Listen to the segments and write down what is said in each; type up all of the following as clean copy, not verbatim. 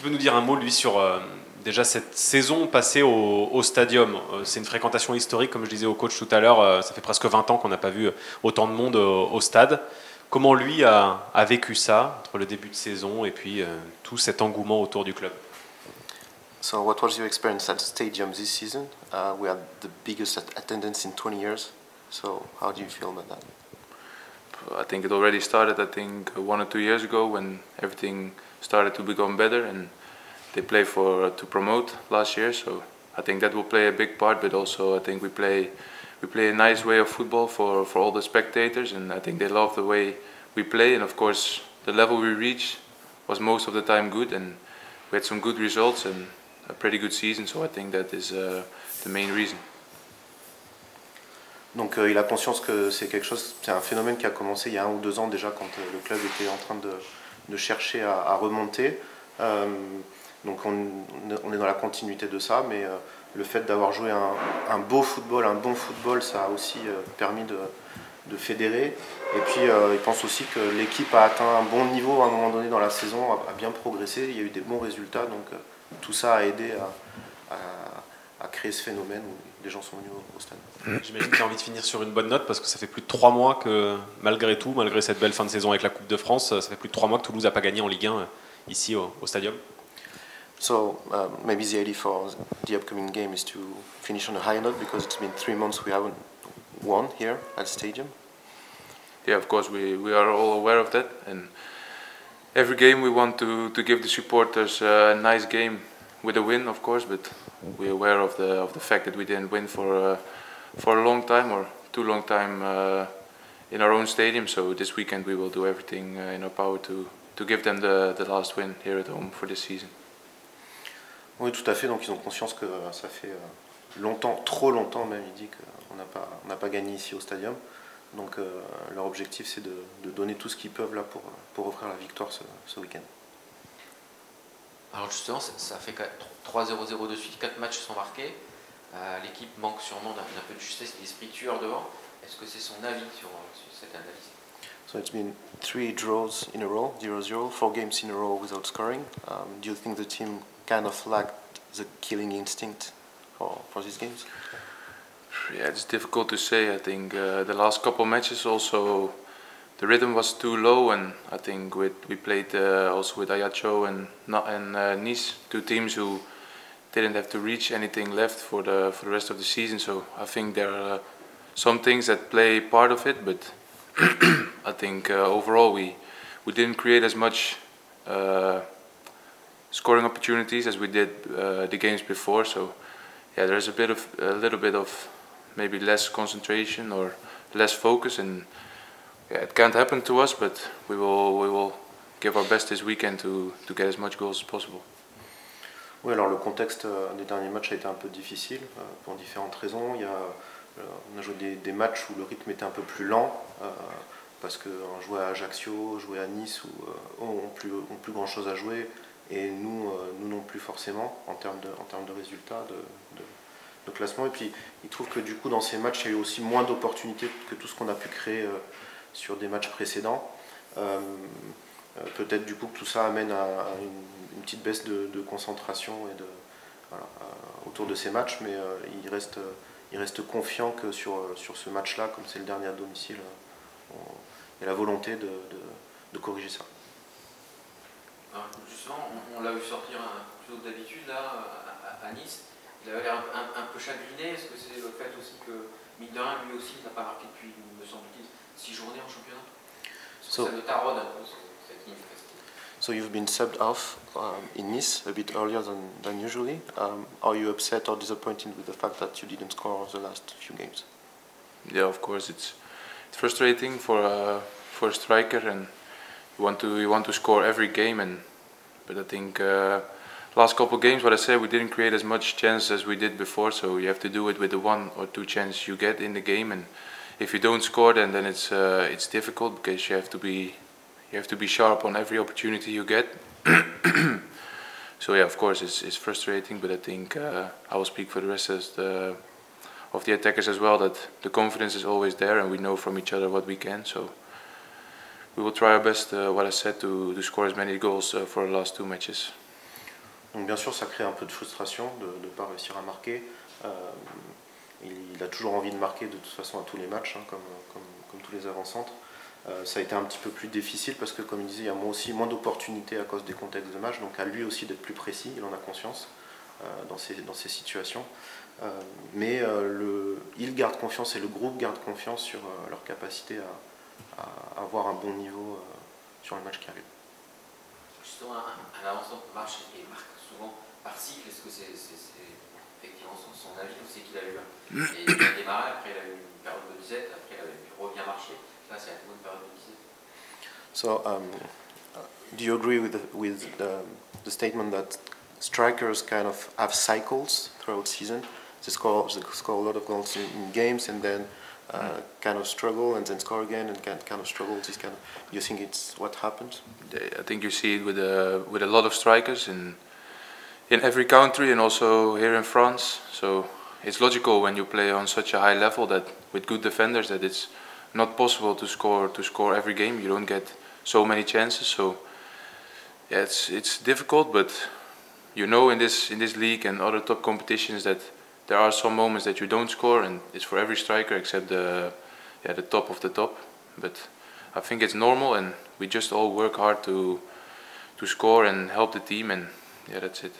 qu'il veut nous dire un mot, lui, sur déjà cette saison passée au Stadium. C'est une fréquentation historique, comme je disais au coach tout à l'heure. Ça fait presque 20 ans qu'on n'a pas vu autant de monde au stade. Comment lui a vécu ça, entre le début de saison et puis tout cet engouement autour du club? So what was your experience at the stadium this season? We had the biggest attendance in 20 years. So how do you feel about that? I think it already started, I think, 1 or 2 years ago when everything started to become better and they play to promote last year. So I think that will play a big part, but also I think we play a nice way of football for all the spectators, and I think they love the way we play. And of course, the level we reach was most of the time good, and we had some good results and a pretty good season. So I think that is the main reason. Donc il a conscience que c'est un phénomène qui a commencé il y a 1 ou 2 ans déjà quand le club était en train de chercher à remonter. Donc on est dans la continuité de ça, mais le fait d'avoir joué un beau football, un bon football, ça a aussi permis de fédérer. Et puis il pense aussi que l'équipe a atteint un bon niveau à un moment donné dans la saison, a bien progressé, il y a eu des bons résultats, donc tout ça a aidé à créer ce phénomène où les gens sont venus au stade. J'imagine que tu as envie de finir sur une bonne note parce que ça fait plus de 3 mois que, malgré tout, malgré cette belle fin de saison avec la Coupe de France, ça fait plus de 3 mois que Toulouse n'a pas gagné en Ligue 1 ici au Stadium. So maybe the idea for the upcoming game is to finish on a high note because it's been 3 months we haven't won here at the stadium. Yeah, of course we are all aware of that, and every game we want to give the supporters a nice game with a win, of course, but we're aware of the fact that we didn't win for a long time or too long time in our own stadium. So this weekend we will do everything in our power to give them the last win here at home for this season. Oui, tout à fait. Donc ils ont conscience que ça fait longtemps, trop longtemps même, il dit qu'on n'a pas gagné ici au stadium. Donc leur objectif c'est de donner tout ce qu'ils peuvent là pour offrir la victoire ce week-end. Alors justement, ça fait 3-0-0 de suite, 4 matchs sont marqués. L'équipe manque sûrement d'un peu de justesse d'esprit tueur devant. Est-ce que c'est son avis sur cette analyse? So it's been 3 draws in a row, 0-0, 4 games in a row without scoring. Do you think the team kind of lacked the killing instinct for these games? Yeah, it's difficult to say. I think the last couple matches also the rhythm was too low, and I think we played also with Ajaccio and Nice, 2 teams who didn't have to reach anything left for the rest of the season. So I think there are some things that play part of it, but I think overall we didn't create as much scoring opportunities as we did the games before. So yeah, there's a little bit of maybe less concentration or less focus, and yeah, it can't happen to us, but we will give our best this weekend to get as much goals as possible. Oui, alors le contexte des derniers matchs a été un peu difficile pour différentes raisons. On a joué des matchs où le rythme était un peu plus lent parce qu'on jouait à Ajaccio, jouait à Nice où ont plus grand chose à jouer, et nous non plus forcément en termes de résultats, de classement. Et puis il trouve que du coup dans ces matchs il y a eu aussi moins d'opportunités que tout ce qu'on a pu créer sur des matchs précédents. Peut-être du coup que tout ça amène à une petite baisse de concentration autour de ces matchs, mais il reste confiant que sur ce match-là, comme c'est le dernier à domicile, il y a la volonté de corriger ça. Alors, justement, on l'a vu sortir plutôt que d'habitude là à Nice. Il avait l'air un peu chagriné. Est-ce que c'est le fait aussi que Midler, lui aussi, n'a pas marqué depuis, me semble-t-il, 6 journées en championnat? Ça le taraude un peu cette inefficacité. So you've been subbed off in Nice a bit earlier than usually. Are you upset or disappointed with the fact that you didn't score the last few games? Yeah, of course it's frustrating for a striker, and you want to score every game, but I think last couple of games, what I said, we didn't create as much chance as we did before, so you have to do it with the 1 or 2 chances you get in the game, and if you don't score then it's difficult because you have to be sharp on every opportunity you get. So yeah, of course it's frustrating, but I think I will speak for the rest of the attackers as well, that the confidence is always there and we know from each other what we can, so we will try our best, what I said, to score as many goals for the last 2 matches. Donc bien sûr, ça crée un peu de frustration de ne pas réussir à marquer. Il a toujours envie de marquer de toute façon à tous les matchs, hein, comme tous les avant-centres. Ça a été un petit peu plus difficile parce que, comme il disait, il y a aussi moins d'opportunités à cause des contextes de match, donc à lui aussi d'être plus précis, il en a conscience dans ces situations. Mais il garde confiance et le groupe garde confiance sur leur capacité à avoir un bon niveau sur le match qui arrive. Justement, un avant-centre marche et marque souvent par cycle. Est-ce que c'est effectivement son avis ou c'est qu'il a eu et il a démarré, après il a eu une période de disette, après il revient marcher. Là, c'est à nouveau une période de disette. So, do you agree with the statement that strikers kind of have cycles throughout season? They score a lot of goals in games and then kind of struggle and then score again and kind of struggle. Do you think it's what happens? I think you see it with a lot of strikers in every country and also here in France. So it's logical when you play on such a high level that with good defenders that it's not possible to score every game. You don't get so many chances. So yeah, it's difficult, but you know in this league and other top competitions that there are some moments that you don't score, and it's for every striker except the top of the top. But I think it's normal, and we just all work hard to score and help the team, and yeah, that's it.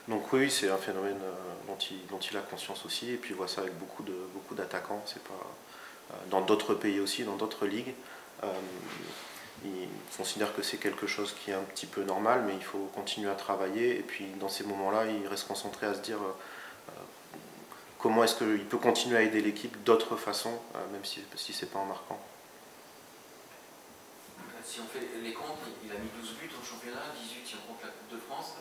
Donc oui, c'est un phénomène dont il a conscience aussi, et puis il voit ça avec beaucoup d'attaquants. C'est pas dans d'autres pays aussi, dans d'autres ligues. Il considère que c'est quelque chose qui est un petit peu normal, mais il faut continuer à travailler. Et puis dans ces moments-là, il reste concentré à se dire comment est-ce qu'il peut continuer à aider l'équipe d'autres façons, même si c'est pas en marquant. Si on fait les comptes, il a mis 12 buts au championnat, 18 si on compte la Coupe de France.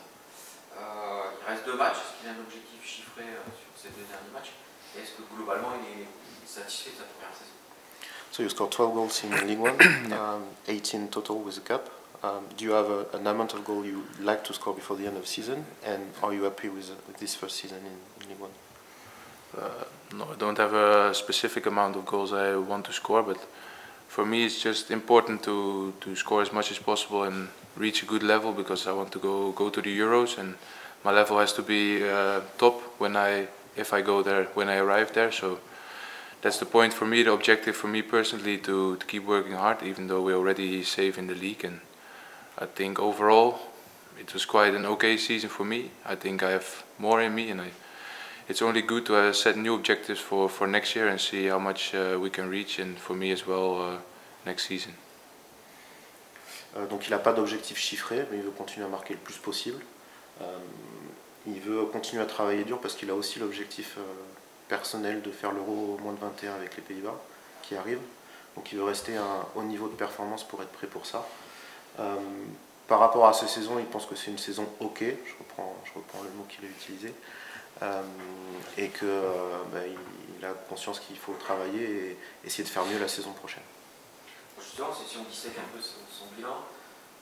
Il reste 2 matchs. Est-ce qu'il a un objectif chiffré sur ces 2 derniers matchs? Et est-ce que globalement il est satisfait de sa première saison? So you scored 12 goals in League One, 18 total with the cup. Do you have an amount of goal you like to score before the end of the season? And are you happy with this first season in League One? No, I don't have a specific amount of goals I want to score, but for me it's just important to score as much as possible and reach a good level, because I want to go to the Euros, and my level has to be top if I go there, when I arrive there. So that's the point for me, the objective for me personally, to keep working hard, even though we're already safe in the league. And I think overall it was quite an okay season for me. I think I have more in me, and it's only good to set new objectives for next year and see how much we can reach, and for me as well next season. Donc il n'a pas d'objectif chiffré, mais il veut continuer à marquer le plus possible. Il veut continuer à travailler dur parce qu'il a aussi l'objectif personnel de faire l'Euro moins de 21 avec les Pays-Bas qui arrive. Donc il veut rester à un haut niveau de performance pour être prêt pour ça. Par rapport à cette saison, il pense que c'est une saison ok, je reprends le mot qu'il a utilisé, et qu'il a conscience qu'il faut travailler et essayer de faire mieux la saison prochaine. Justement, si on dissèque un peu son bilan,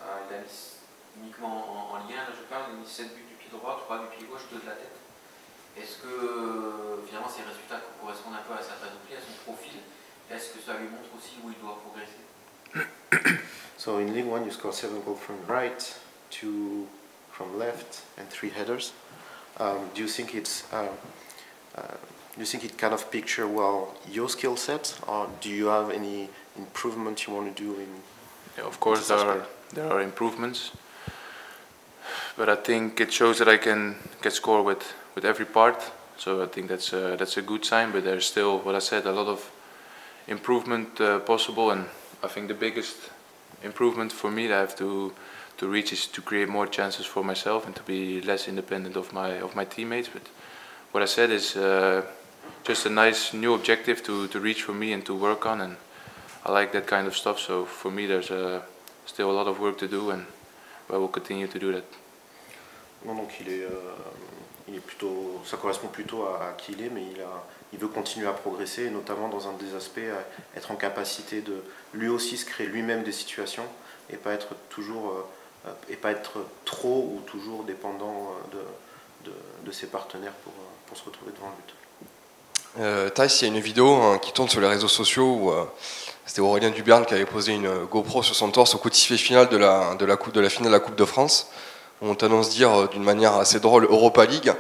il a mis uniquement en lien, là je parle, il a mis 7 buts du pied droit, 3 du pied gauche, 2 de la tête. Est-ce que finalement ces résultats correspondent un peu à sa panoplie, à son profil? Est-ce que ça lui montre aussi où il doit progresser? So in League One you scored 7 goals from right, 2 from left and 3 headers. Do you think it kind of picture well your skill set, or do you have any improvement you want to do in? Yeah, of course there are improvements, but I think it shows that I can score with every part. So I think that's a good sign. But there's still, what I said, a lot of improvement possible, and I think the biggest improvement for me that I have to reach is to create more chances for myself and to be less independent of my teammates. But what I said is just a nice new objective to reach for me and to work on, and I like that kind of stuff. So for me there's still a lot of work to do, and I will continue to do that. Non, donc il est plutôt, ça correspond plutôt à qui il est, mais il veut continuer à progresser, et notamment dans un des aspects, être en capacité de lui aussi se créer lui-même des situations et pas être trop ou toujours dépendant de ses partenaires pour se retrouver devant le but. Thijs, il y a une vidéo qui tourne sur les réseaux sociaux où c'était Aurélien Duberne qui avait posé une GoPro sur son torse au coup de sifflet final de la finale de la Coupe de France, on t'annonce dire d'une manière assez drôle Europa League.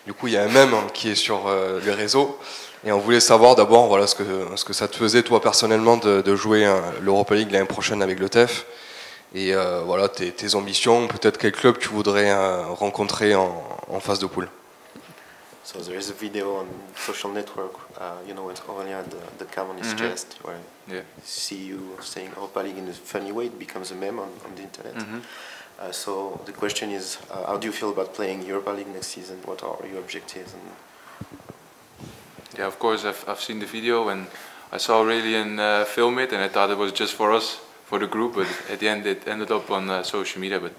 Du coup, il y a un mème qui est sur les réseaux. Et on voulait savoir d'abord voilà, ce que ça te faisait toi personnellement de jouer l'Europa League l'année prochaine avec le TEF. Et voilà, tes ambitions, peut-être quel club tu voudrais rencontrer en phase de poule. So there is a video on social network, you know, it's Aurélien the cam on his chest, where you see you saying Europa League in a funny way, it becomes a meme on the internet. So the question is, how do you feel about playing Europa League next season? What are your objectives? Yeah, of course, I've seen the video and I saw Aurélien film it, and I thought it was just for us, for the group, but at the end it ended up on social media. But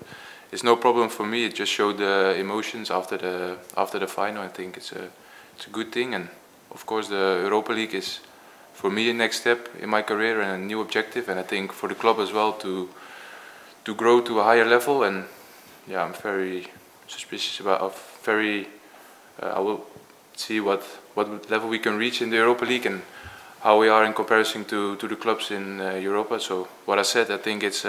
it's no problem for me. It just showed the emotions after the final. I think it's a good thing, and of course the Europa League is for me a next step in my career and a new objective, and I think for the club as well to grow to a higher level. And yeah, I'm very suspicious about I will see what level we can reach in the Europa League and how we are in comparison to the clubs in Europa. So what I said, I think it's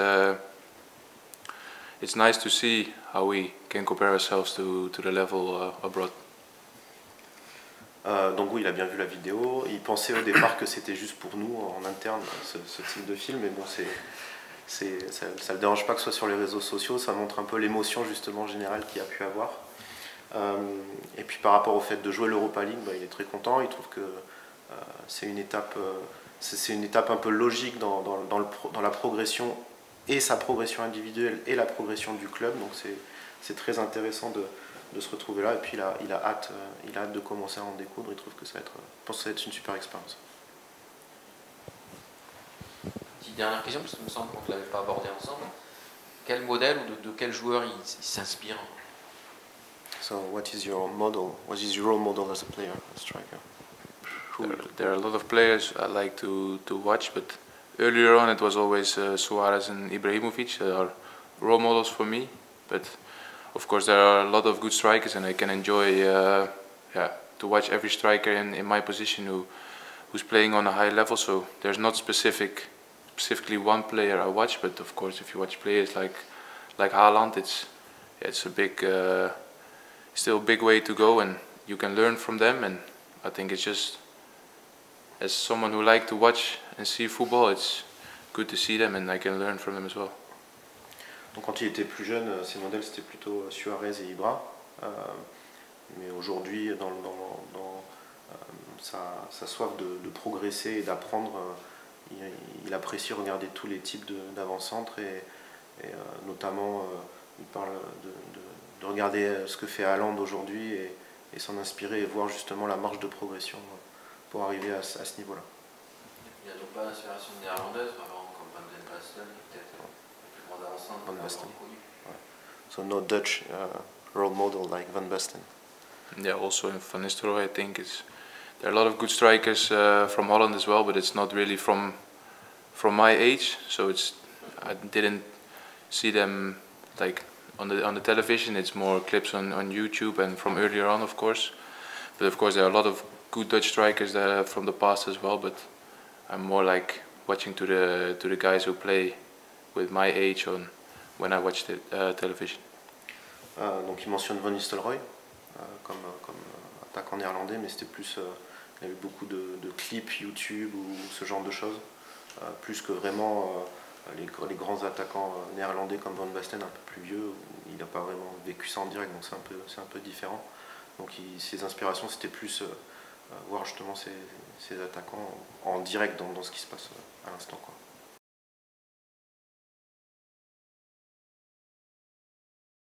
nice to see how we can compare ourselves to the level abroad. Donc oui, il a bien vu la vidéo. Il pensait au départ que c'était juste pour nous en interne ce type de film, mais bon, ça ne le dérange pas que ce soit sur les réseaux sociaux. Ça montre un peu l'émotion justement générale qu'il a pu avoir. Et puis par rapport au fait de jouer l'Europa League, il est très content. Il trouve que c'est une étape un peu logique dans la progression, et sa progression individuelle et la progression du club. Donc c'est très intéressant de se retrouver là. Et puis il a hâte de commencer à en découdre. Il trouve que je pense que ça va être une super expérience. Petite dernière question, parce qu'il me semble qu'on ne l'avait pas abordé ensemble. Quel modèle ou de quel joueur il s'inspire? So what is your model? What is your role model as a player, as a striker? There are a lot of players I like to watch, but earlier on it was always Suarez and Ibrahimovic that are role models for me. But of course there are a lot of good strikers, and I can enjoy to watch every striker in my position who's playing on a high level. So there's not specifically one player I watch, but of course if you watch players like Haaland, it's a big still a big way to go, and you can learn from them. And I think it's just, as someone who likes to watch and see football, it's good to see them and I can learn from them as well. Donc quand il était plus jeune, ses modèles c'était plutôt Suarez et Ibra, mais aujourd'hui dans sa soif de progresser et d'apprendre, il apprécie regarder tous les types d'avant-centre et notamment il parle de regarder ce que fait Haaland aujourd'hui et s'en inspirer et voir justement la marge de progression pour arriver à ce niveau-là. Il n'y a donc pas d'inspiration néerlandaise, par exemple, comme Van den Basten, peut-être le plus grand avant-centre Van Basten. connu. So no Dutch role model like Van Basten. Yeah, also in Van Nistelrooy, I think there are a lot of good strikers from Holland as well, but it's not really from my age. So I didn't see them like on the television. It's more clips on YouTube and from earlier on, of course. But of course there are a lot of good Dutch strikers that are from the past as well. But I'm more like watching to the guys who play with my age when I watch the television. Donc il mentionne Van Nistelrooy comme attaquant néerlandais, mais c'était plus, il y avait beaucoup de clips YouTube ou ce genre de choses, plus que vraiment les grands attaquants néerlandais comme Van Basten, un peu plus vieux, où il n'a pas vraiment vécu ça en direct, donc c'est un peu différent. Donc ses inspirations c'était plus voir justement ces attaquants en direct dans ce qui se passe à l'instant, quoi.